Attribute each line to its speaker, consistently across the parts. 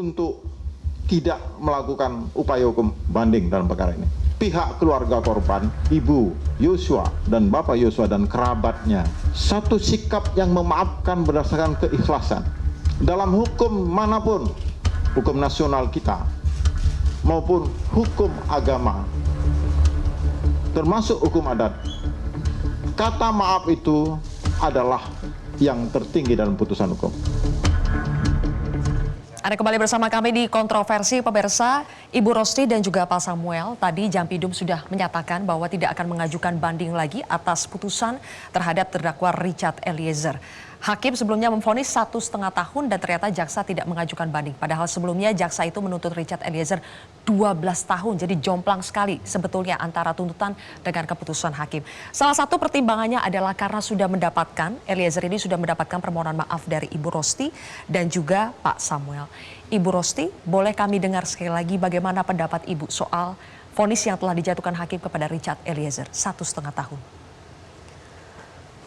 Speaker 1: untuk tidak melakukan upaya hukum banding dalam perkara ini. Pihak keluarga korban, Ibu Yosua dan Bapak Yosua dan kerabatnya, satu sikap yang memaafkan berdasarkan keikhlasan. Dalam hukum manapun, hukum nasional kita maupun hukum agama, termasuk hukum adat, kata maaf itu adalah yang tertinggi dalam putusan hukum.
Speaker 2: Anda kembali bersama kami di Kontroversi Pemirsa. Ibu Rosti dan juga Pak Samuel, tadi Jampidum sudah menyatakan bahwa tidak akan mengajukan banding lagi atas putusan terhadap terdakwa Richard Eliezer. Hakim sebelumnya memvonis 1,5 tahun dan ternyata jaksa tidak mengajukan banding. Padahal sebelumnya jaksa itu menuntut Richard Eliezer 12 tahun. Jadi jomplang sekali sebetulnya antara tuntutan dengan keputusan hakim. Salah satu pertimbangannya adalah karena sudah mendapatkan, Eliezer ini sudah mendapatkan permohonan maaf dari Ibu Rosti dan juga Pak Samuel. Ibu Rosti, boleh kami dengar sekali lagi bagaimana pendapat Ibu soal vonis yang telah dijatuhkan hakim kepada Richard Eliezer 1,5 tahun?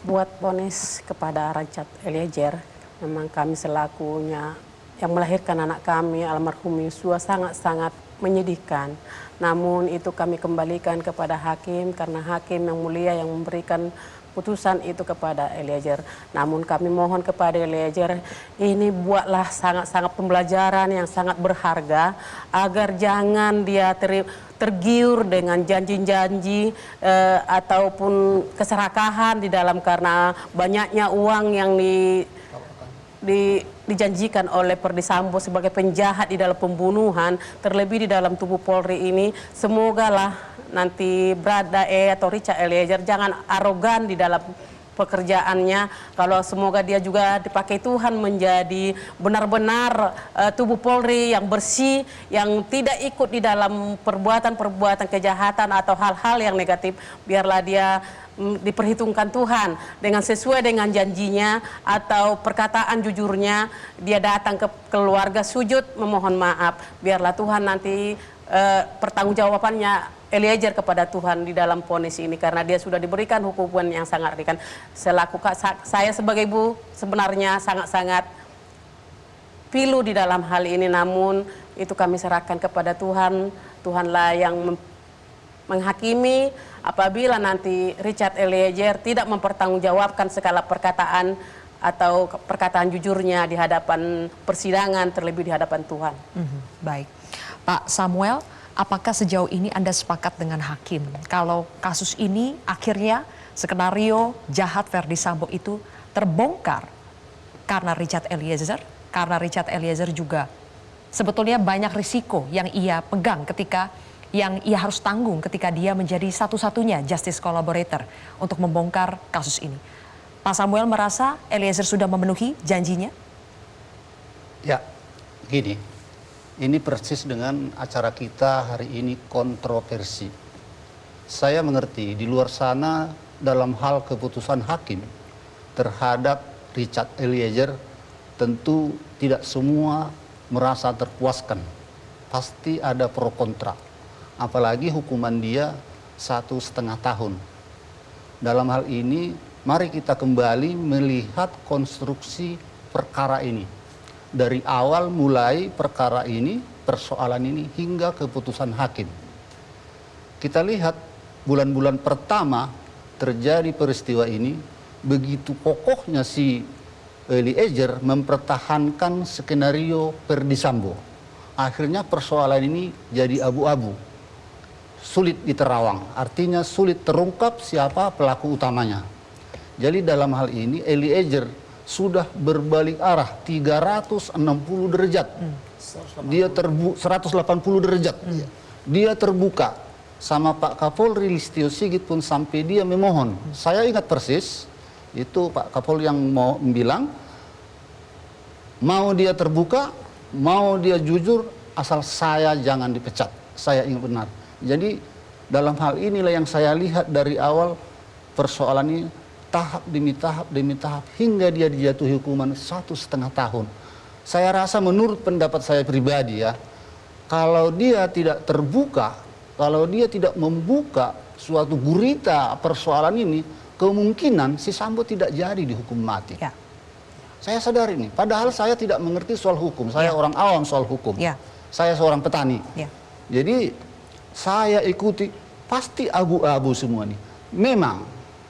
Speaker 3: Buat vonis kepada Richard Eliezer, memang kami selakunya yang melahirkan anak kami, almarhum Yosua, sangat-sangat menyedihkan. Namun itu kami kembalikan kepada hakim karena hakim yang mulia yang memberikan putusan itu kepada Eliezer. Namun kami mohon kepada Eliezer, ini buatlah sangat-sangat pembelajaran yang sangat berharga agar jangan dia tergiur dengan janji-janji ataupun keserakahan di dalam karena banyaknya uang yang dijanjikan oleh Perdi Sambo sebagai penjahat di dalam pembunuhan, terlebih di dalam tubuh Polri ini. Semogalah nanti Brada atau Richard Eliezer jangan arogan di dalam pekerjaannya. Kalau semoga dia juga dipakai Tuhan menjadi benar-benar tubuh Polri yang bersih, yang tidak ikut di dalam perbuatan-perbuatan kejahatan atau hal-hal yang negatif. Biarlah dia diperhitungkan Tuhan dengan sesuai dengan janjinya atau perkataan jujurnya. Dia datang ke keluarga sujud memohon maaf. Biarlah Tuhan nanti pertanggungjawabannya Eliezer kepada Tuhan di dalam vonis ini karena dia sudah diberikan hukuman yang sangat ringan. Selaku saya sebagai ibu sebenarnya sangat-sangat pilu di dalam hal ini, namun itu kami serahkan kepada Tuhan. Tuhanlah yang menghakimi apabila nanti Richard Eliezer tidak mempertanggungjawabkan segala perkataan atau perkataan jujurnya di hadapan persidangan, terlebih di hadapan Tuhan.
Speaker 2: Baik, Pak Samuel, apakah sejauh ini Anda sepakat dengan hakim kalau kasus ini akhirnya skenario jahat Verdi Sambo itu terbongkar karena Richard Eliezer? Karena Richard Eliezer juga sebetulnya banyak risiko yang ia pegang yang ia harus tanggung ketika dia menjadi satu-satunya justice collaborator untuk membongkar kasus ini. Pak Samuel merasa Eliezer sudah memenuhi janjinya?
Speaker 4: Ya, gini. Ini persis dengan acara kita hari ini kontroversi. Saya mengerti di luar sana dalam hal keputusan hakim terhadap Richard Eliezer tentu tidak semua merasa terpuaskan. Pasti ada pro kontra. Apalagi hukuman dia 1,5 tahun. Dalam hal ini mari kita kembali melihat konstruksi perkara ini. Dari awal mulai perkara ini, persoalan ini hingga keputusan hakim. Kita lihat bulan-bulan pertama terjadi peristiwa ini, begitu kokohnya si Eliezer mempertahankan skenario Verdi Sambo. Akhirnya persoalan ini jadi abu-abu, sulit diterawang, artinya sulit terungkap siapa pelaku utamanya. Jadi dalam hal ini Eliezer sudah berbalik arah 360 derajat. Dia 180 derajat. Dia terbuka sama Pak Kapolri Listio Sigit pun sampai dia memohon. Saya ingat persis itu Pak Kapolri yang mau bilang mau dia terbuka, mau dia jujur asal saya jangan dipecat. Saya ingat benar. Jadi dalam hal inilah yang saya lihat dari awal persoalan ini tahap demi tahap hingga dia dijatuhi hukuman 1,5 tahun. Saya rasa menurut pendapat saya pribadi ya, kalau dia tidak terbuka, kalau dia tidak membuka suatu gurita persoalan ini, kemungkinan si Sambo tidak jadi dihukum mati.
Speaker 2: Ya.
Speaker 4: Saya sadar ini. Padahal saya tidak mengerti soal hukum. Saya orang awam soal hukum.
Speaker 2: Ya.
Speaker 4: Saya seorang petani.
Speaker 2: Ya.
Speaker 4: Jadi saya ikuti pasti abu-abu semua nih.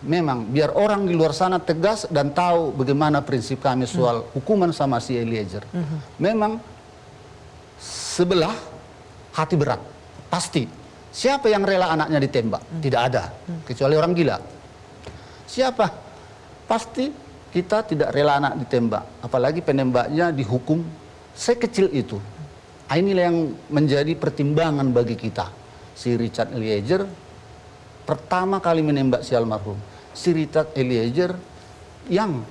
Speaker 4: Memang biar orang di luar sana tegas dan tahu bagaimana prinsip kami soal hukuman sama si Eliezer. Memang sebelah hati berat. Pasti. Siapa yang rela anaknya ditembak? Tidak ada. Kecuali orang gila. Siapa? Pasti kita tidak rela anak ditembak. Apalagi penembaknya dihukum sekecil itu. Inilah yang menjadi pertimbangan bagi kita. Si Richard Eliezer pertama kali menembak si almarhum. Si Richard Eliezer yang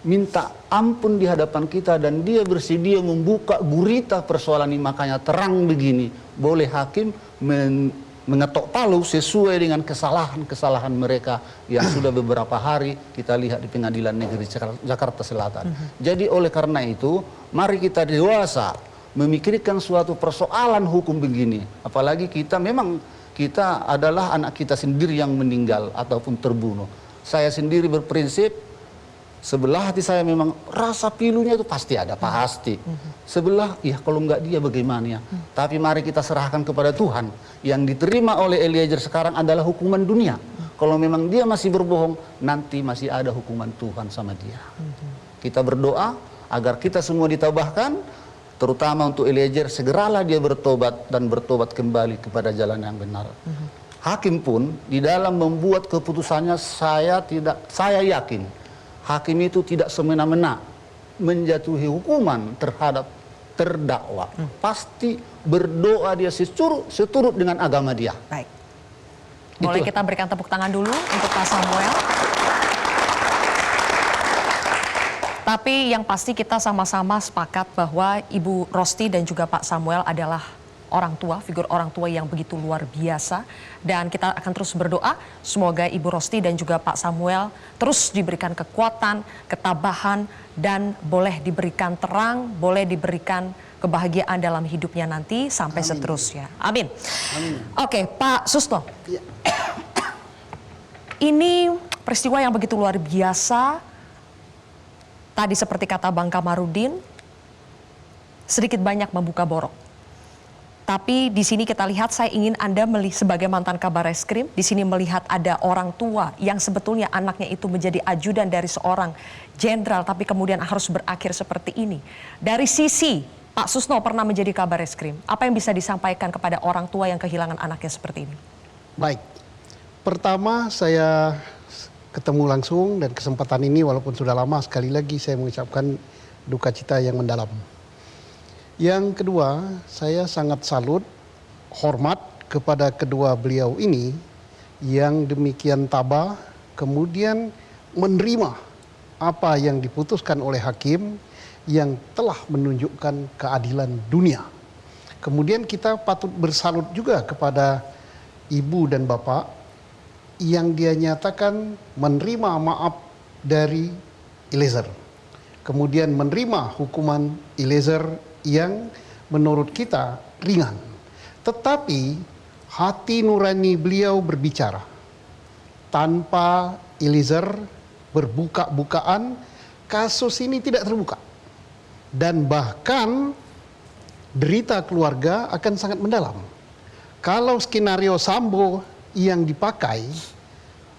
Speaker 4: minta ampun di hadapan kita dan dia bersedia membuka gurita persoalan ini, makanya terang begini. Boleh hakim mengetok palu sesuai dengan kesalahan-kesalahan mereka yang sudah beberapa hari kita lihat di Pengadilan Negeri Jakarta Selatan. Jadi oleh karena itu, mari kita dewasa memikirkan suatu persoalan hukum begini. Apalagi kita adalah anak kita sendiri yang meninggal ataupun terbunuh. Saya sendiri berprinsip, sebelah hati saya memang rasa pilunya itu pasti ada, pasti. Sebelah, ya kalau enggak dia bagaimana ya. Tapi mari kita serahkan kepada Tuhan. Yang diterima oleh Eliezer sekarang adalah hukuman dunia. Kalau memang dia masih berbohong, nanti masih ada hukuman Tuhan sama dia. Kita berdoa agar kita semua ditabahkan, terutama untuk Eliezer, segeralah dia bertobat dan bertobat kembali kepada jalan yang benar. Hakim pun di dalam membuat keputusannya, saya yakin hakim itu tidak semena-mena menjatuhi hukuman terhadap terdakwa. Pasti berdoa dia seturut dengan agama dia.
Speaker 2: Baik. Boleh kita berikan tepuk tangan dulu untuk Pak Samuel. Tapi yang pasti kita sama-sama sepakat bahwa Ibu Rosti dan juga Pak Samuel adalah orang tua, figur orang tua yang begitu luar biasa. Dan kita akan terus berdoa, semoga Ibu Rosti dan juga Pak Samuel terus diberikan kekuatan, ketabahan, dan boleh diberikan terang, boleh diberikan kebahagiaan dalam hidupnya nanti sampai seterusnya. Amin. Oke, Pak Susno.
Speaker 5: Ya.
Speaker 2: Ini peristiwa yang begitu luar biasa. Tadi seperti kata Bang Kamarudin, sedikit banyak membuka borok. Tapi di sini kita lihat, saya ingin Anda sebagai mantan Kabar Reskrim, di sini melihat ada orang tua yang sebetulnya anaknya itu menjadi ajudan dari seorang jenderal, tapi kemudian harus berakhir seperti ini. Dari sisi Pak Susno pernah menjadi Kabar Reskrim, apa yang bisa disampaikan kepada orang tua yang kehilangan anaknya seperti ini?
Speaker 5: Baik, pertama saya ketemu langsung dan kesempatan ini walaupun sudah lama, sekali lagi saya mengucapkan duka cita yang mendalam. Yang kedua, saya sangat salut, hormat kepada kedua beliau ini yang demikian tabah, kemudian menerima apa yang diputuskan oleh hakim yang telah menunjukkan keadilan dunia. Kemudian kita patut bersalut juga kepada ibu dan bapak yang dia nyatakan menerima maaf dari Eliezer. Kemudian menerima hukuman Eliezer yang menurut kita ringan. Tetapi hati nurani beliau berbicara. Tanpa Eliezer berbuka-bukaan, kasus ini tidak terbuka. Dan bahkan derita keluarga akan sangat mendalam. Kalau skenario Sambo yang dipakai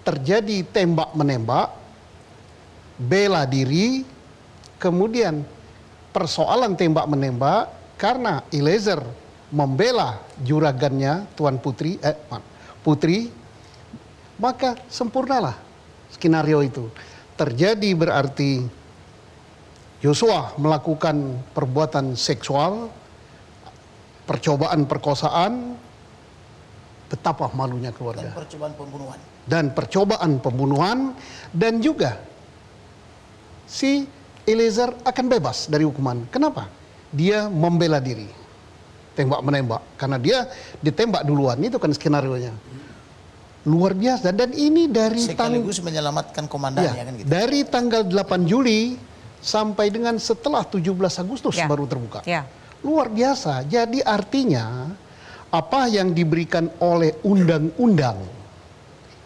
Speaker 5: terjadi tembak-menembak, bela diri, kemudian persoalan tembak-menembak karena Eliezer membela juragannya Tuan Putri, maka sempurnalah skenario itu. Terjadi berarti Yosua melakukan perbuatan seksual, percobaan perkosaan, betapa malunya keluarga.
Speaker 6: Dan percobaan pembunuhan.
Speaker 5: Dan percobaan pembunuhan, dan juga si Eliezer akan bebas dari hukuman. Kenapa? Dia membela diri. Tembak-menembak. Karena dia ditembak duluan. Itu kan skenario-nya. Luar biasa. Dan ini dari
Speaker 6: sekaligus menyelamatkan komandannya kan gitu.
Speaker 5: Dari tanggal 8 Juli sampai dengan setelah 17 Agustus baru terbuka. Luar biasa. Jadi artinya apa yang diberikan oleh undang-undang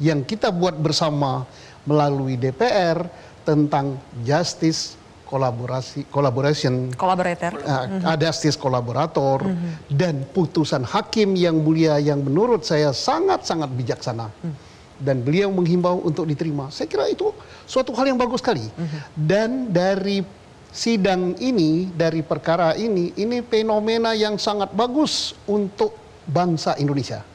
Speaker 5: yang kita buat bersama melalui DPR tentang justice
Speaker 2: Collaborator.
Speaker 5: ada justice kolaborator dan putusan hakim yang mulia yang menurut saya sangat-sangat bijaksana. Dan beliau menghimbau untuk diterima. Saya kira itu suatu hal yang bagus sekali. Dan dari sidang ini, dari perkara ini fenomena yang sangat bagus untuk bangsa Indonesia.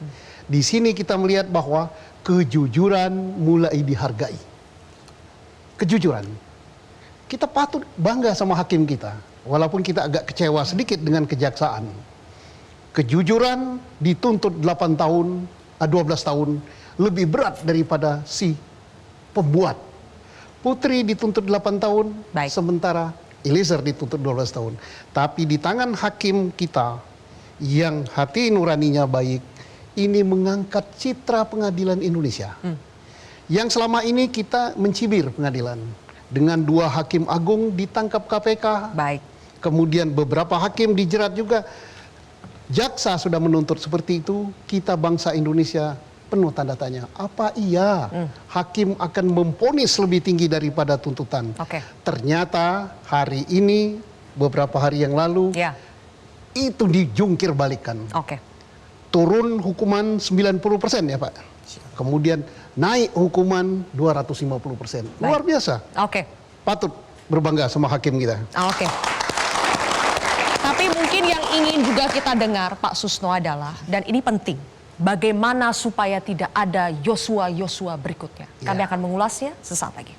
Speaker 5: Di sini kita melihat bahwa kejujuran mulai dihargai. Kejujuran. Kita patut bangga sama hakim kita, walaupun kita agak kecewa sedikit dengan kejaksaan. Kejujuran dituntut 12 tahun, lebih berat daripada si pembuat. Putri dituntut 8 tahun,
Speaker 2: Baik.
Speaker 5: sementara Eliezer dituntut 12 tahun. Tapi di tangan hakim kita yang hati nuraninya baik, ini mengangkat citra pengadilan Indonesia. Yang selama ini kita mencibir pengadilan. Dengan 2 hakim agung ditangkap KPK.
Speaker 2: Baik.
Speaker 5: Kemudian beberapa hakim dijerat juga. Jaksa sudah menuntut seperti itu. Kita bangsa Indonesia penuh tanda tanya. Apa iya hakim akan memvonis lebih tinggi daripada tuntutan?
Speaker 2: Oke.
Speaker 5: Ternyata hari ini, beberapa hari yang lalu,
Speaker 2: Ya.
Speaker 5: itu dijungkir balikan.
Speaker 2: Oke.
Speaker 5: Turun hukuman 90% ya Pak. Kemudian naik hukuman 250%. Luar biasa.
Speaker 2: Oke.
Speaker 5: Patut berbangga sama hakim kita.
Speaker 2: Oke. Tapi mungkin yang ingin juga kita dengar Pak Susno adalah, dan ini penting, bagaimana supaya tidak ada Yosua berikutnya. Kami akan mengulasnya sesaat lagi.